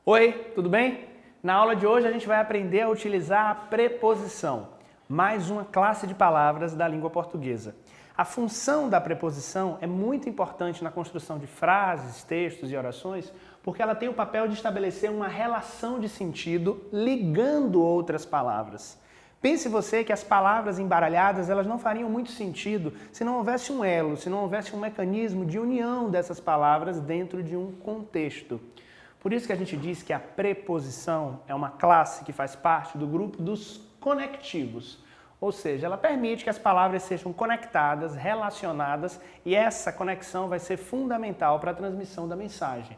Oi, tudo bem? Na aula de hoje a gente vai aprender a utilizar a preposição, mais uma classe de palavras da língua portuguesa. A função da preposição é muito importante na construção de frases, textos e orações, porque ela tem o papel de estabelecer uma relação de sentido ligando outras palavras. Pense você que as palavras embaralhadas elas não fariam muito sentido se não houvesse um elo, se não houvesse um mecanismo de união dessas palavras dentro de um contexto. Por isso que a gente diz que a preposição é uma classe que faz parte do grupo dos conectivos. Ou seja, ela permite que as palavras sejam conectadas, relacionadas, e essa conexão vai ser fundamental para a transmissão da mensagem.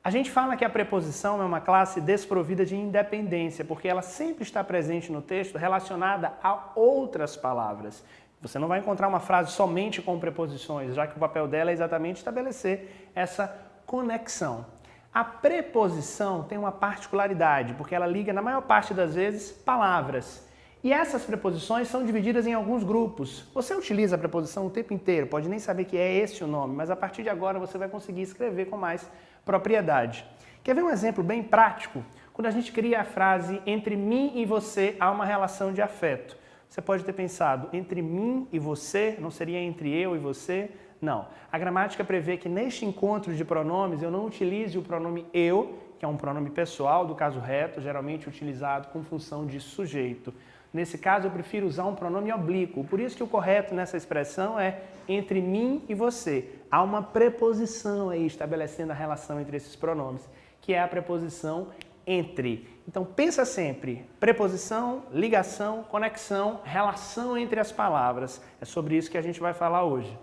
A gente fala que a preposição é uma classe desprovida de independência, porque ela sempre está presente no texto relacionada a outras palavras. Você não vai encontrar uma frase somente com preposições, já que o papel dela é exatamente estabelecer essa conexão. A preposição tem uma particularidade, porque ela liga, na maior parte das vezes, palavras. E essas preposições são divididas em alguns grupos. Você utiliza a preposição o tempo inteiro, pode nem saber que é esse o nome, mas a partir de agora você vai conseguir escrever com mais propriedade. Quer ver um exemplo bem prático? Quando a gente cria a frase entre mim e você há uma relação de afeto. Você pode ter pensado, entre mim e você, não seria entre eu e você? Não. A gramática prevê que neste encontro de pronomes eu não utilize o pronome eu, que é um pronome pessoal do caso reto, geralmente utilizado com função de sujeito. Nesse caso eu prefiro usar um pronome oblíquo, por isso que o correto nessa expressão é entre mim e você. Há uma preposição aí estabelecendo a relação entre esses pronomes, que é a preposição entre. Então pensa sempre, preposição, ligação, conexão, relação entre as palavras. É sobre isso que a gente vai falar hoje.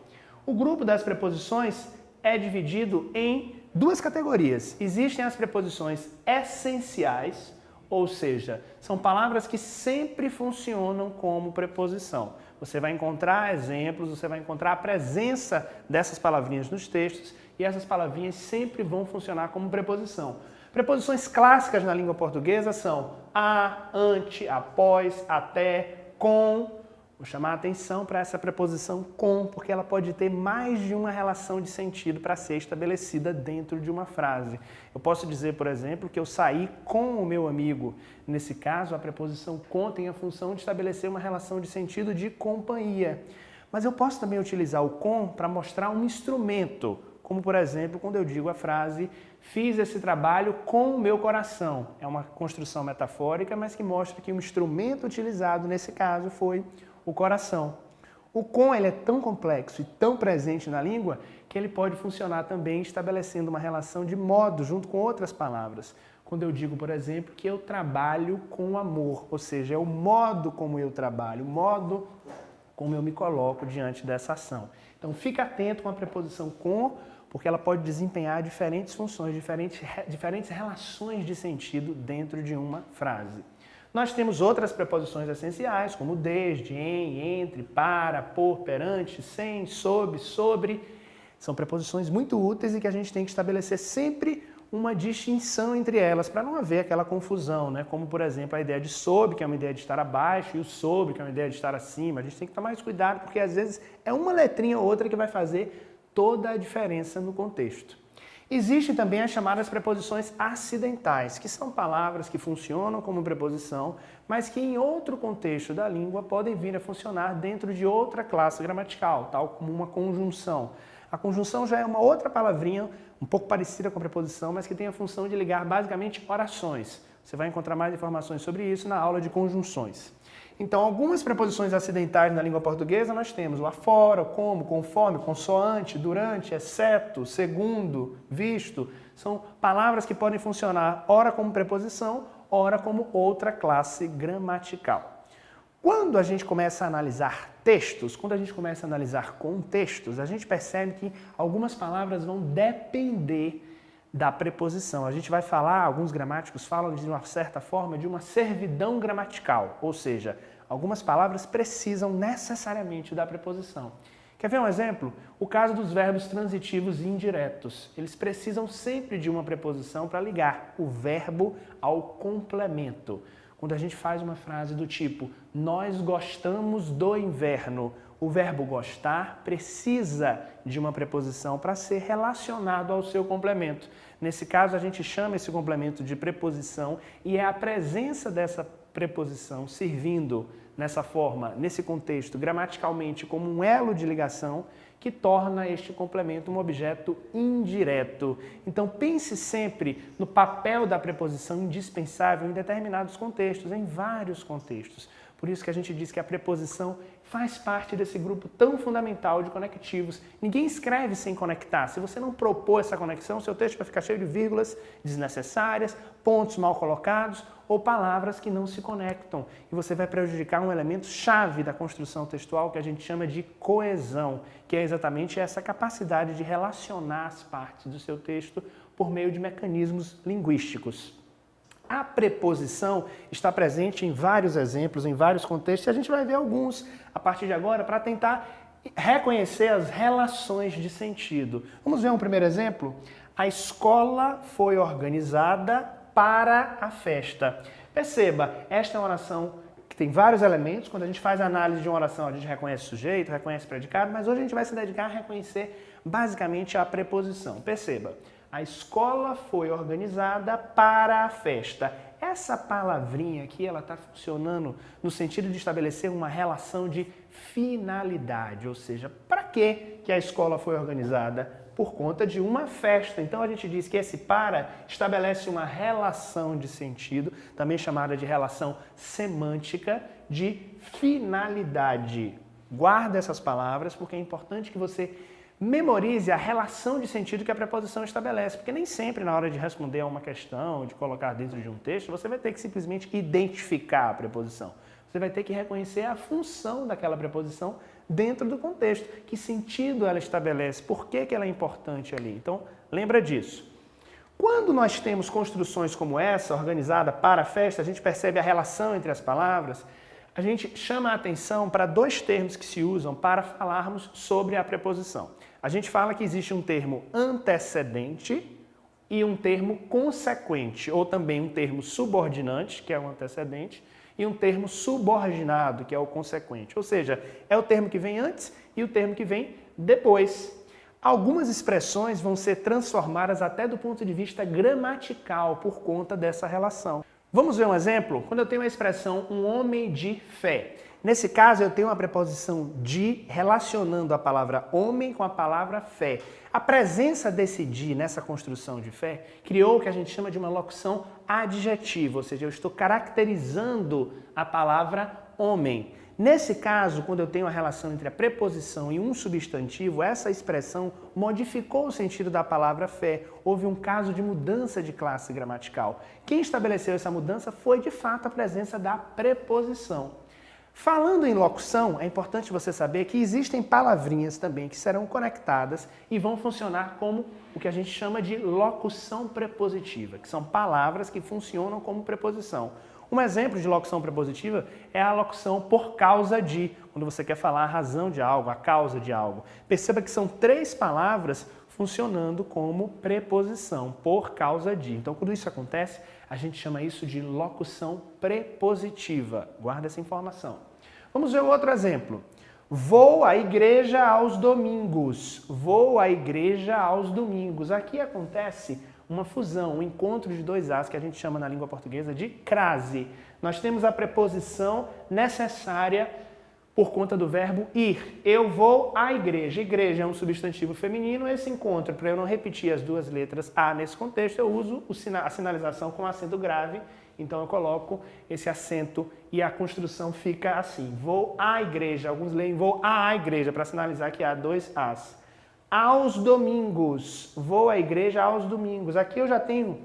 O grupo das preposições é dividido em duas categorias. Existem as preposições essenciais, ou seja, são palavras que sempre funcionam como preposição. Você vai encontrar exemplos, você vai encontrar a presença dessas palavrinhas nos textos e essas palavrinhas sempre vão funcionar como preposição. Preposições clássicas na língua portuguesa são a, ante, após, até, com. Vou chamar a atenção para essa preposição com, porque ela pode ter mais de uma relação de sentido para ser estabelecida dentro de uma frase. Eu posso dizer, por exemplo, que eu saí com o meu amigo. Nesse caso, a preposição com tem a função de estabelecer uma relação de sentido de companhia. Mas eu posso também utilizar o com para mostrar um instrumento, como, por exemplo, quando eu digo a frase fiz esse trabalho com o meu coração. É uma construção metafórica, mas que mostra que o instrumento utilizado nesse caso foi o coração. O com ele é tão complexo e tão presente na língua que ele pode funcionar também estabelecendo uma relação de modo junto com outras palavras. Quando eu digo, por exemplo, que eu trabalho com amor, ou seja, é o modo como eu trabalho, o modo como eu me coloco diante dessa ação. Então fica atento com a preposição com, porque ela pode desempenhar diferentes funções, diferentes relações de sentido dentro de uma frase. Nós temos outras preposições essenciais, como desde, em, entre, para, por, perante, sem, sob, sobre. São preposições muito úteis e que a gente tem que estabelecer sempre uma distinção entre elas, para não haver aquela confusão, né? Como, por exemplo, a ideia de sob, que é uma ideia de estar abaixo, e o sobre, que é uma ideia de estar acima. A gente tem que tomar mais cuidado, porque às vezes é uma letrinha ou outra que vai fazer toda a diferença no contexto. Existem também as chamadas preposições acidentais, que são palavras que funcionam como preposição, mas que em outro contexto da língua podem vir a funcionar dentro de outra classe gramatical, tal como uma conjunção. A conjunção já é uma outra palavrinha, um pouco parecida com a preposição, mas que tem a função de ligar basicamente orações. Você vai encontrar mais informações sobre isso na aula de conjunções. Então, algumas preposições acidentais na língua portuguesa nós temos o afora, o como, conforme, consoante, durante, exceto, segundo, visto. São palavras que podem funcionar ora como preposição, ora como outra classe gramatical. Quando a gente começa a analisar textos, quando a gente começa a analisar contextos, a gente percebe que algumas palavras vão depender da preposição. A gente vai falar, alguns gramáticos falam de uma certa forma de uma servidão gramatical, ou seja, algumas palavras precisam necessariamente da preposição. Quer ver um exemplo? O caso dos verbos transitivos e indiretos. Eles precisam sempre de uma preposição para ligar o verbo ao complemento. Quando a gente faz uma frase do tipo, nós gostamos do inverno, O verbo gostar precisa de uma preposição para ser relacionado ao seu complemento. Nesse caso, a gente chama esse complemento de preposição e é a presença dessa preposição servindo nessa forma, nesse contexto, gramaticalmente como um elo de ligação que torna este complemento um objeto indireto. Então pense sempre no papel da preposição indispensável em determinados contextos, em vários contextos. Por isso que a gente diz que a preposição faz parte desse grupo tão fundamental de conectivos. Ninguém escreve sem conectar. Se você não propor essa conexão, seu texto vai ficar cheio de vírgulas desnecessárias, pontos mal colocados ou palavras que não se conectam. E você vai prejudicar um elemento chave da construção textual que a gente chama de coesão, que é exatamente essa capacidade de relacionar as partes do seu texto por meio de mecanismos linguísticos. A preposição está presente em vários exemplos, em vários contextos, e a gente vai ver alguns a partir de agora para tentar reconhecer as relações de sentido. Vamos ver um primeiro exemplo? A escola foi organizada para a festa. Perceba, esta é uma oração que tem vários elementos. Quando a gente faz a análise de uma oração, a gente reconhece o sujeito, reconhece o predicado, mas hoje a gente vai se dedicar a reconhecer basicamente a preposição. Perceba. A escola foi organizada para a festa. Essa palavrinha aqui, ela está funcionando no sentido de estabelecer uma relação de finalidade, ou seja, para que a escola foi organizada? Por conta de uma festa. Então a gente diz que esse para estabelece uma relação de sentido, também chamada de relação semântica, de finalidade. Guarda essas palavras porque é importante que você memorize a relação de sentido que a preposição estabelece, porque nem sempre na hora de responder a uma questão, de colocar dentro de um texto, você vai ter que simplesmente identificar a preposição. Você vai ter que reconhecer a função daquela preposição dentro do contexto. Que sentido ela estabelece, por que ela é importante ali. Então, lembra disso. Quando nós temos construções como essa, organizada para a festa, a gente percebe a relação entre as palavras, a gente chama a atenção para dois termos que se usam para falarmos sobre a preposição. A gente fala que existe um termo antecedente e um termo consequente, ou também um termo subordinante, que é o antecedente, e um termo subordinado, que é o consequente. Ou seja, é o termo que vem antes e o termo que vem depois. Algumas expressões vão ser transformadas até do ponto de vista gramatical por conta dessa relação. Vamos ver um exemplo? Quando eu tenho a expressão um homem de fé. Nesse caso, eu tenho uma preposição de relacionando a palavra homem com a palavra fé. A presença desse de nessa construção de fé criou o que a gente chama de uma locução adjetiva, ou seja, eu estou caracterizando a palavra homem. Nesse caso, quando eu tenho a relação entre a preposição e um substantivo, essa expressão modificou o sentido da palavra fé. Houve um caso de mudança de classe gramatical. Quem estabeleceu essa mudança foi, de fato, a presença da preposição. Falando em locução, é importante você saber que existem palavrinhas também que serão conectadas e vão funcionar como o que a gente chama de locução prepositiva, que são palavras que funcionam como preposição. Um exemplo de locução prepositiva é a locução por causa de, quando você quer falar a razão de algo, a causa de algo. Perceba que são três palavras funcionando como preposição, por causa de. Então, quando isso acontece, a gente chama isso de locução prepositiva. Guarda essa informação. Vamos ver outro exemplo. Vou à igreja aos domingos. Vou à igreja aos domingos. Aqui acontece uma fusão, um encontro de dois As que a gente chama na língua portuguesa de crase. Nós temos a preposição necessária por conta do verbo ir. Eu vou à igreja. Igreja é um substantivo feminino. Esse encontro, para eu não repetir as duas letras A nesse contexto, eu uso a sinalização com acento grave. Então eu coloco esse acento e a construção fica assim. Vou à igreja. Alguns leem vou à igreja para sinalizar que há dois As. Aos domingos. Vou à igreja aos domingos. Aqui eu já tenho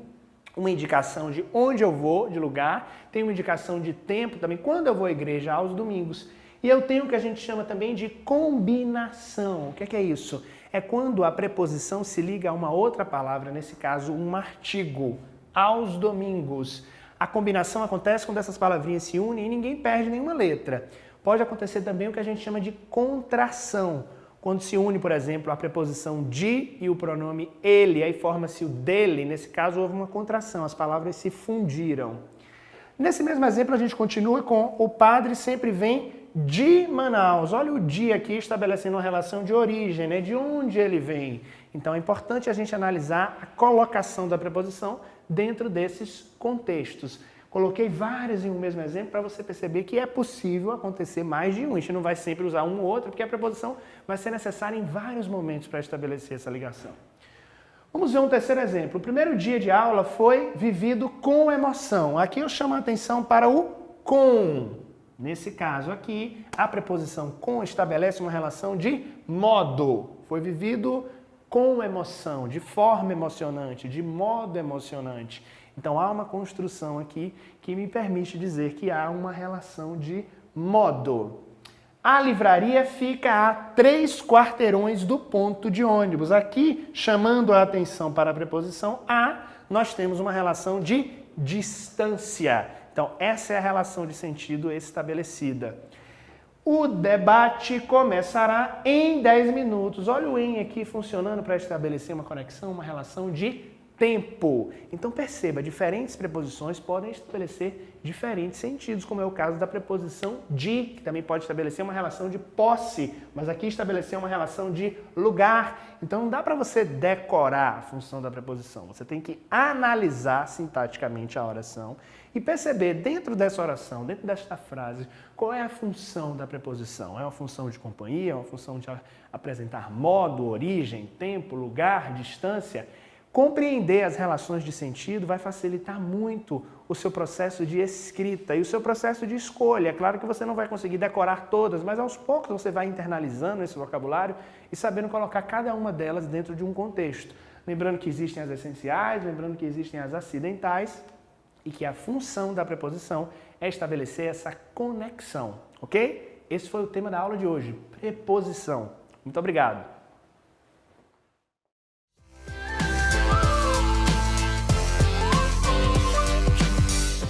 uma indicação de onde eu vou, de lugar. Tenho uma indicação de tempo também, quando eu vou à igreja aos domingos. E eu tenho o que a gente chama também de combinação. O que é isso? É quando a preposição se liga a uma outra palavra, nesse caso um artigo. Aos domingos. A combinação acontece quando essas palavrinhas se unem e ninguém perde nenhuma letra. Pode acontecer também o que a gente chama de contração. Quando se une, por exemplo, a preposição de e o pronome ele, aí forma-se o dele. Nesse caso, houve uma contração, as palavras se fundiram. Nesse mesmo exemplo, a gente continua com o padre sempre vem de Manaus. Olha o de aqui estabelecendo uma relação de origem, né? De onde ele vem. Então é importante a gente analisar a colocação da preposição dentro desses contextos. Coloquei vários em um mesmo exemplo para você perceber que é possível acontecer mais de um. A gente não vai sempre usar um ou outro, porque a preposição vai ser necessária em vários momentos para estabelecer essa ligação. Vamos ver um terceiro exemplo. O primeiro dia de aula foi vivido com emoção. Aqui eu chamo a atenção para o com. Nesse caso aqui, a preposição com estabelece uma relação de modo. Foi vivido com emoção, de forma emocionante, de modo emocionante. Então há uma construção aqui que me permite dizer que há uma relação de modo. A livraria fica a 3 quarteirões do ponto de ônibus. Aqui, chamando a atenção para a preposição a, nós temos uma relação de distância. Então, essa é a relação de sentido estabelecida. O debate começará em 10 minutos. Olha o em aqui funcionando para estabelecer uma conexão, uma relação de tempo. Então perceba, diferentes preposições podem estabelecer diferentes sentidos, como é o caso da preposição de, que também pode estabelecer uma relação de posse, mas aqui estabelecer uma relação de lugar. Então não dá para você decorar a função da preposição. Você tem que analisar sintaticamente a oração e perceber dentro dessa oração, dentro desta frase, qual é a função da preposição. É uma função de companhia, é uma função de apresentar modo, origem, tempo, lugar, distância. Compreender as relações de sentido vai facilitar muito o seu processo de escrita e o seu processo de escolha. É claro que você não vai conseguir decorar todas, mas aos poucos você vai internalizando esse vocabulário e sabendo colocar cada uma delas dentro de um contexto. Lembrando que existem as essenciais, lembrando que existem as acidentais e que a função da preposição é estabelecer essa conexão, ok? Esse foi o tema da aula de hoje, preposição. Muito obrigado!